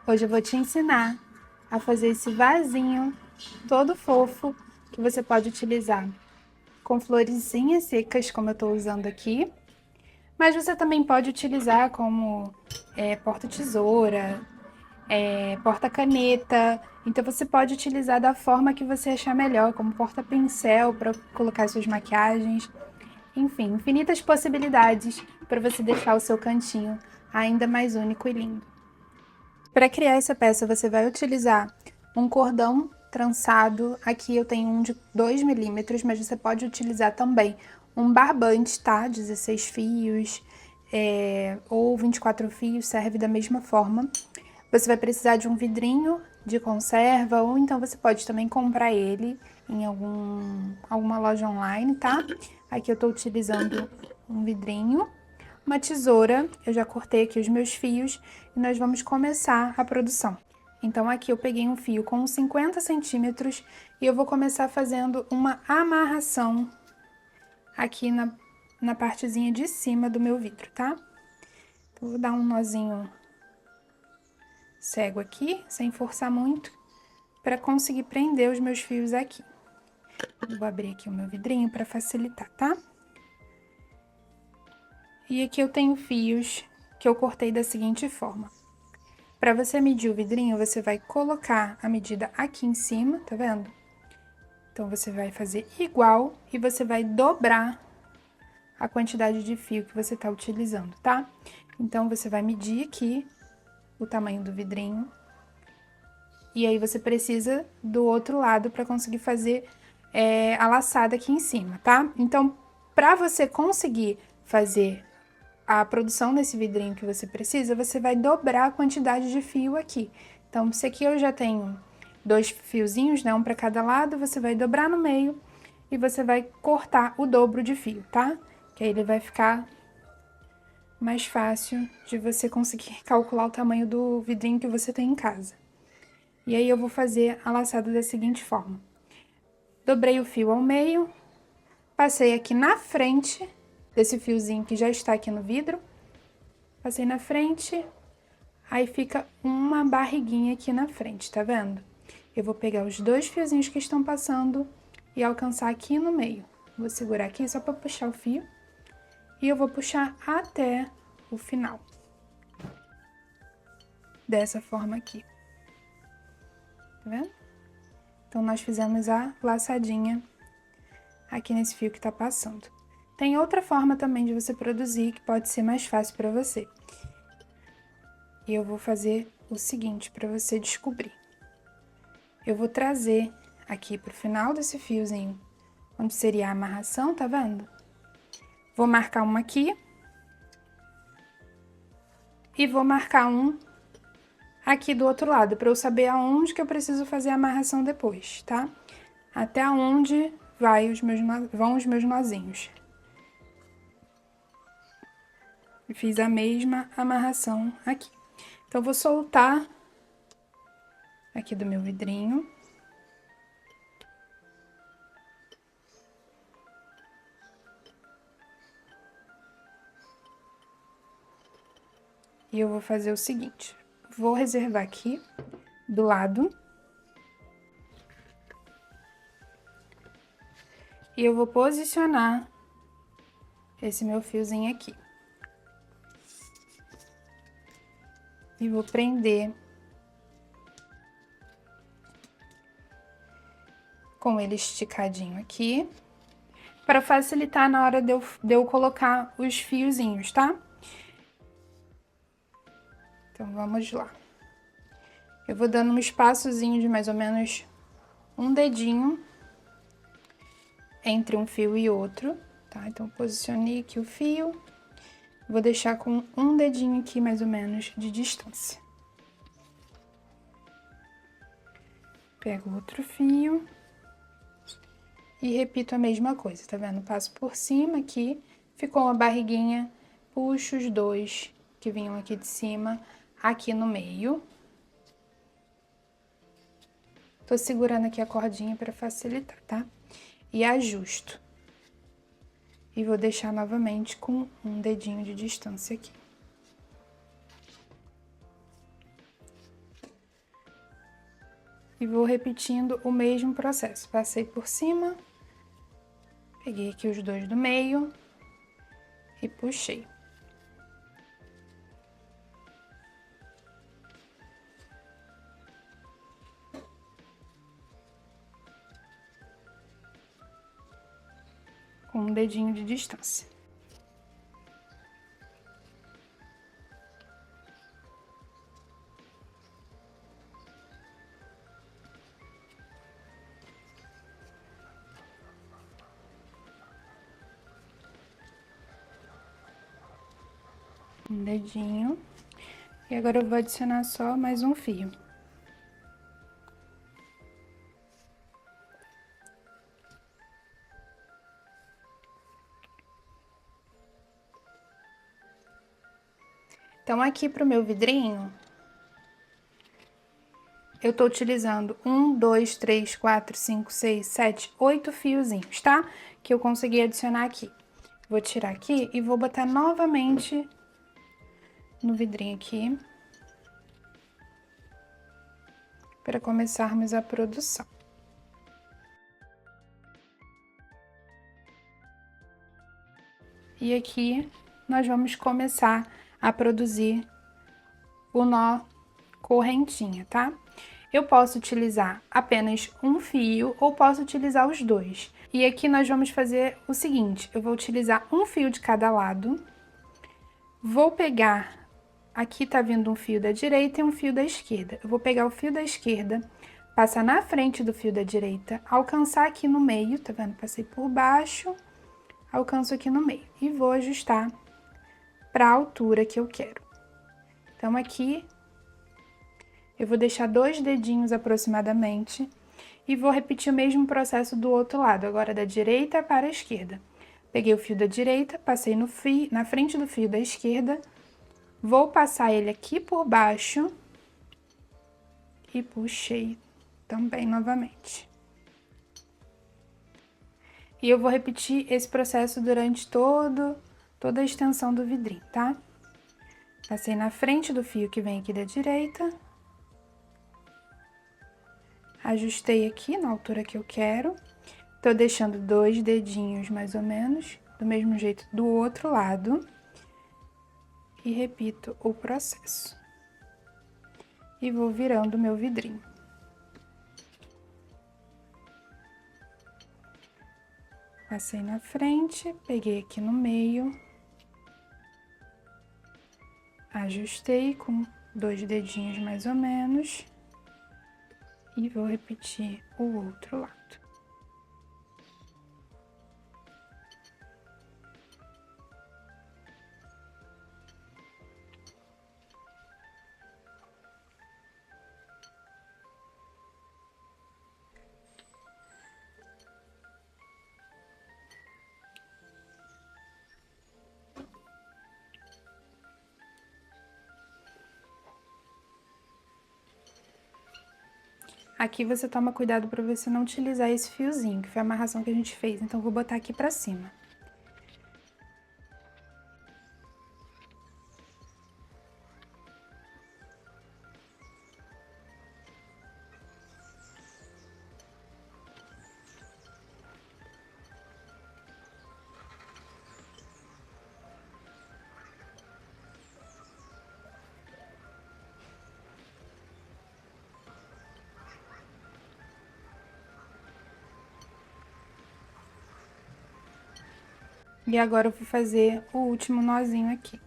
Hoje eu vou te ensinar a fazer esse vasinho todo fofo que você pode utilizar com florezinhas secas, como eu estou usando aqui, mas você também pode utilizar como porta-tesoura, porta-caneta. Então você pode utilizar da forma que você achar melhor, como porta-pincel para colocar suas maquiagens. Enfim, infinitas possibilidades para você deixar o seu cantinho ainda mais único e lindo. Para criar essa peça, você vai utilizar um cordão trançado. Aqui eu tenho um de 2 milímetros, mas você pode utilizar também um barbante, tá? 16 fios ou 24 fios, serve da mesma forma. Você vai precisar de um vidrinho de conserva, ou então você pode também comprar ele em alguma loja online, tá? Aqui eu tô utilizando um vidrinho, uma tesoura, eu já cortei aqui os meus fios e nós vamos começar a produção. Então aqui eu peguei um fio com 50 centímetros e eu vou começar fazendo uma amarração aqui na partezinha de cima do meu vidro, tá? Então, vou dar um nozinho cego aqui, sem forçar muito, para conseguir prender os meus fios aqui. Vou abrir aqui o meu vidrinho para facilitar, tá? E aqui eu tenho fios que eu cortei da seguinte forma. Para você medir o vidrinho, você vai colocar a medida aqui em cima, tá vendo? Então, você vai fazer igual e você vai dobrar a quantidade de fio que você tá utilizando, tá? Então, você vai medir aqui o tamanho do vidrinho. E aí, você precisa do outro lado para conseguir fazer a laçada aqui em cima, tá? Então, para você conseguir fazer a produção desse vidrinho que você precisa, você vai dobrar a quantidade de fio aqui. Então, se aqui eu já tenho 2 fiozinhos, né, um para cada lado, você vai dobrar no meio e você vai cortar o dobro de fio, tá? Que aí ele vai ficar mais fácil de você conseguir calcular o tamanho do vidrinho que você tem em casa. E aí eu vou fazer a laçada da seguinte forma. Dobrei o fio ao meio, passei aqui na frente desse fiozinho que já está aqui no vidro, passei na frente, aí fica uma barriguinha aqui na frente, tá vendo? Eu vou pegar os 2 fiozinhos que estão passando e alcançar aqui no meio. Vou segurar aqui só para puxar o fio e eu vou puxar até o final. Dessa forma aqui. Tá vendo? Então, nós fizemos a laçadinha aqui nesse fio que tá passando. Tem outra forma também de você produzir que pode ser mais fácil para você. E eu vou fazer o seguinte para você descobrir. Eu vou trazer aqui pro final desse fiozinho, onde seria a amarração, tá vendo? Vou marcar uma aqui. E vou marcar um aqui do outro lado, para eu saber aonde que eu preciso fazer a amarração depois, tá? Até onde vão os meus nozinhos. E fiz a mesma amarração aqui. Então, vou soltar aqui do meu vidrinho. E eu vou fazer o seguinte, vou reservar aqui do lado. E eu vou posicionar esse meu fiozinho aqui. E vou prender com ele esticadinho aqui, para facilitar na hora de eu colocar os fiozinhos, tá? Então, vamos lá. Eu vou dando um espaçozinho de mais ou menos um dedinho entre um fio e outro, tá? Então, posicionei aqui o fio, vou deixar com um dedinho aqui mais ou menos de distância. Pego outro fio e repito a mesma coisa, tá vendo? Passo por cima aqui, ficou uma barriguinha, puxo os 2 que vinham aqui de cima, aqui no meio. Tô segurando aqui a cordinha para facilitar, tá? E ajusto. E vou deixar novamente com um dedinho de distância aqui. E vou repetindo o mesmo processo. Passei por cima, peguei aqui os dois do meio e puxei. Com um dedinho de distância. Um dedinho. E agora eu vou adicionar só mais um fio. Então, aqui pro meu vidrinho, eu tô utilizando 1, 2, 3, 4, 5, 6, 7, 8 fiozinhos, tá? Que eu consegui adicionar aqui. Vou tirar aqui e vou botar novamente no vidrinho aqui, para começarmos a produção. E aqui nós vamos começar a produzir o nó correntinha, tá? Eu posso utilizar apenas um fio ou posso utilizar os dois. E aqui nós vamos fazer o seguinte, eu vou utilizar um fio de cada lado, vou pegar, aqui tá vindo um fio da direita e um fio da esquerda. Eu vou pegar o fio da esquerda, passar na frente do fio da direita, alcançar aqui no meio, tá vendo? Passei por baixo, alcanço aqui no meio e vou ajustar para a altura que eu quero. Então, aqui eu vou deixar 2 dedinhos aproximadamente e vou repetir o mesmo processo do outro lado, agora da direita para a esquerda. Peguei o fio da direita, passei no fio, na frente do fio da esquerda, vou passar ele aqui por baixo e puxei também novamente. E eu vou repetir esse processo durante toda a extensão do vidrinho, tá? Passei na frente do fio que vem aqui da direita. Ajustei aqui na altura que eu quero. Tô deixando 2 dedinhos mais ou menos, do mesmo jeito do outro lado. E repito o processo. E vou virando o meu vidrinho. Passei na frente, peguei aqui no meio. Ajustei com 2 dedinhos mais ou menos. E vou repetir o outro lado. Aqui você toma cuidado para você não utilizar esse fiozinho, que foi a amarração que a gente fez. Então, vou botar aqui pra cima. E agora eu vou fazer o último nozinho aqui.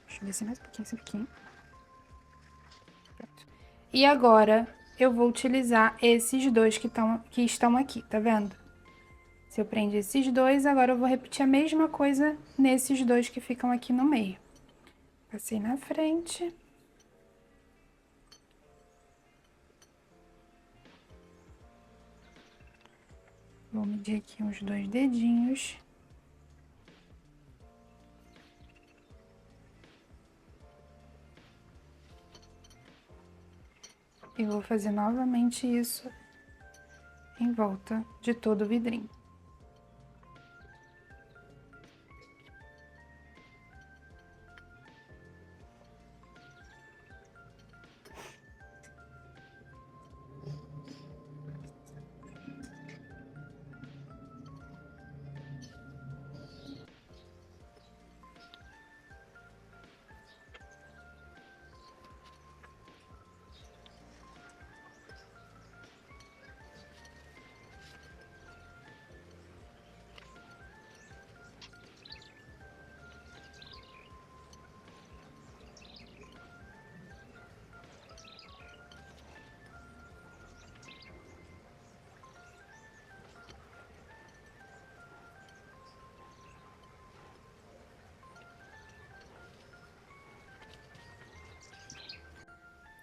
Deixa eu descer mais um pouquinho esse aqui. Pronto. E agora eu vou utilizar esses dois que estão aqui, tá vendo? Se eu prendi esses dois, agora eu vou repetir a mesma coisa nesses dois que ficam aqui no meio. Passei na frente. Vou medir aqui uns 2 dedinhos. E vou fazer novamente isso em volta de todo o vidrinho.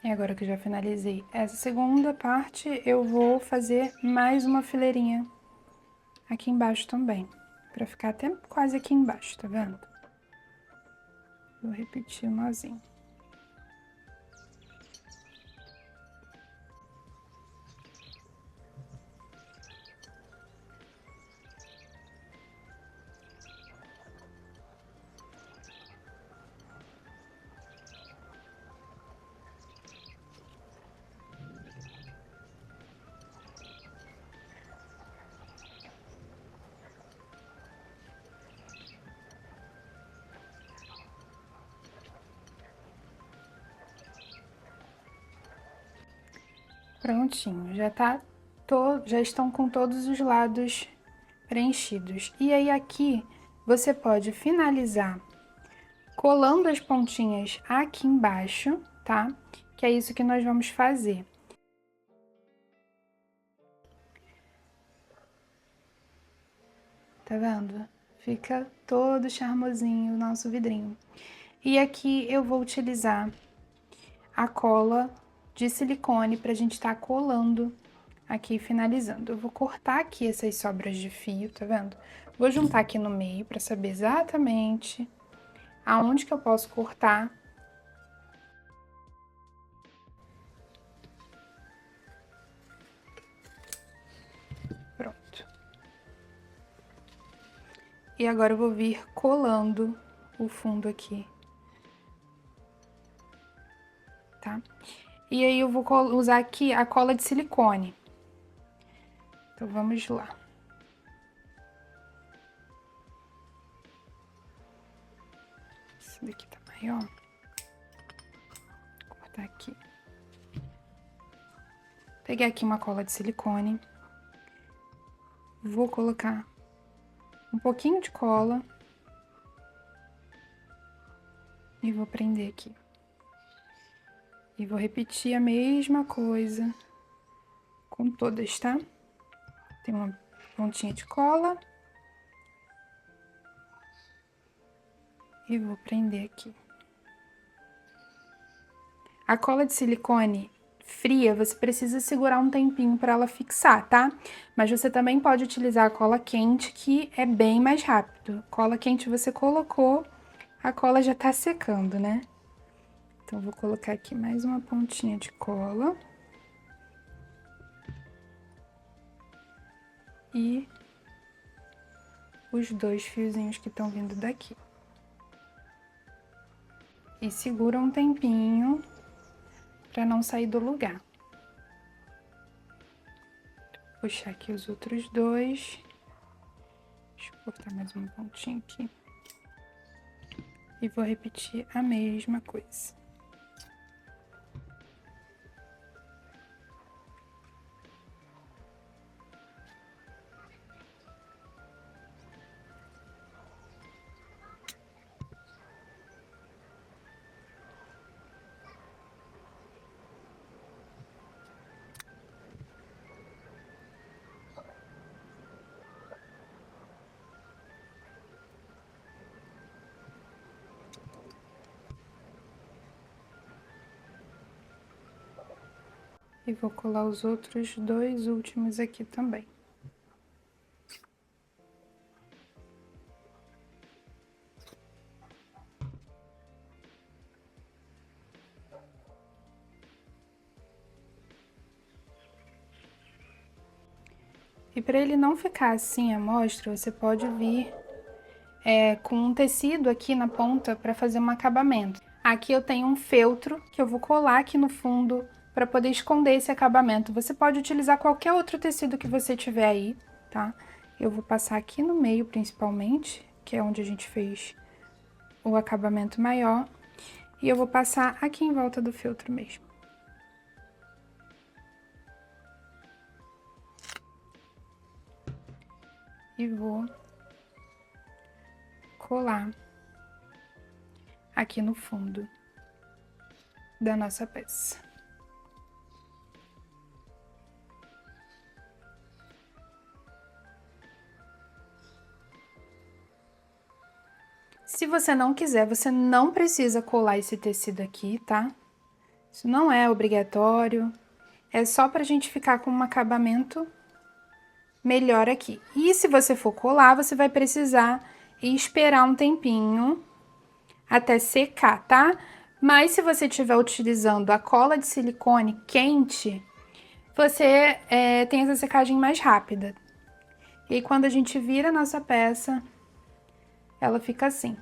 E agora que eu já finalizei essa segunda parte, eu vou fazer mais uma fileirinha aqui embaixo também, pra ficar até quase aqui embaixo, tá vendo? Vou repetir o nozinho. Prontinho, já estão com todos os lados preenchidos. E aí aqui você pode finalizar colando as pontinhas aqui embaixo, tá? Que é isso que nós vamos fazer. Tá vendo? Fica todo charmosinho o nosso vidrinho. E aqui eu vou utilizar a cola de silicone pra gente estar colando aqui finalizando. Eu vou cortar aqui essas sobras de fio, tá vendo? Vou juntar aqui no meio pra saber exatamente aonde que eu posso cortar. Pronto. E agora eu vou vir colando o fundo aqui. Tá? E aí eu vou usar aqui a cola de silicone. Então, vamos lá. Esse daqui tá maior. Vou cortar aqui. Peguei aqui uma cola de silicone. Vou colocar um pouquinho de cola. E vou prender aqui. E vou repetir a mesma coisa com todas, tá? Tem uma pontinha de cola. E vou prender aqui. A cola de silicone fria, você precisa segurar um tempinho para ela fixar, tá? Mas você também pode utilizar a cola quente, que é bem mais rápido. Cola quente você colocou, a cola já tá secando, né? Então, vou colocar aqui mais uma pontinha de cola. E os dois fiozinhos que estão vindo daqui. E segura um tempinho para não sair do lugar. Puxar aqui os outros dois. Deixa eu cortar mais uma pontinha aqui. E vou repetir a mesma coisa. E vou colar os outros dois últimos aqui também. E para ele não ficar assim à mostra, você pode vir com um tecido aqui na ponta para fazer um acabamento. Aqui eu tenho um feltro que eu vou colar aqui no fundo para poder esconder esse acabamento. Você pode utilizar qualquer outro tecido que você tiver aí, tá? Eu vou passar aqui no meio principalmente, que é onde a gente fez o acabamento maior. E eu vou passar aqui em volta do feltro mesmo. E vou colar aqui no fundo da nossa peça. Se você não quiser, você não precisa colar esse tecido aqui, tá? Isso não é obrigatório, é só pra gente ficar com um acabamento melhor aqui. E se você for colar, você vai precisar esperar um tempinho até secar, tá? Mas se você estiver utilizando a cola de silicone quente, você tem essa secagem mais rápida. E aí, quando a gente vira a nossa peça, ela fica assim.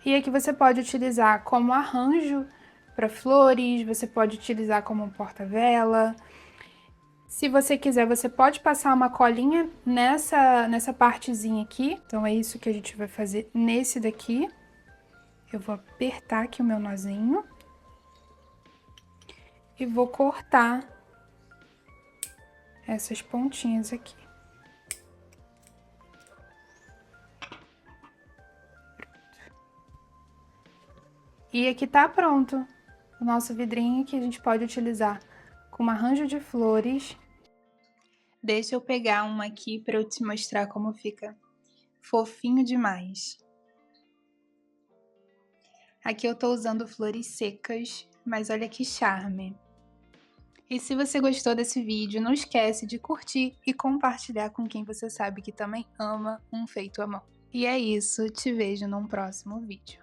E aqui você pode utilizar como arranjo para flores, você pode utilizar como um porta-vela. Se você quiser, você pode passar uma colinha nessa partezinha aqui. Então, é isso que a gente vai fazer nesse daqui. Eu vou apertar aqui o meu nozinho. E vou cortar essas pontinhas aqui. E aqui tá pronto o nosso vidrinho que a gente pode utilizar com um arranjo de flores. Deixa eu pegar uma aqui para eu te mostrar como fica fofinho demais. Aqui eu tô usando flores secas, mas olha que charme. E se você gostou desse vídeo, não esquece de curtir e compartilhar com quem você sabe que também ama um feito à mão. E é isso, te vejo num próximo vídeo.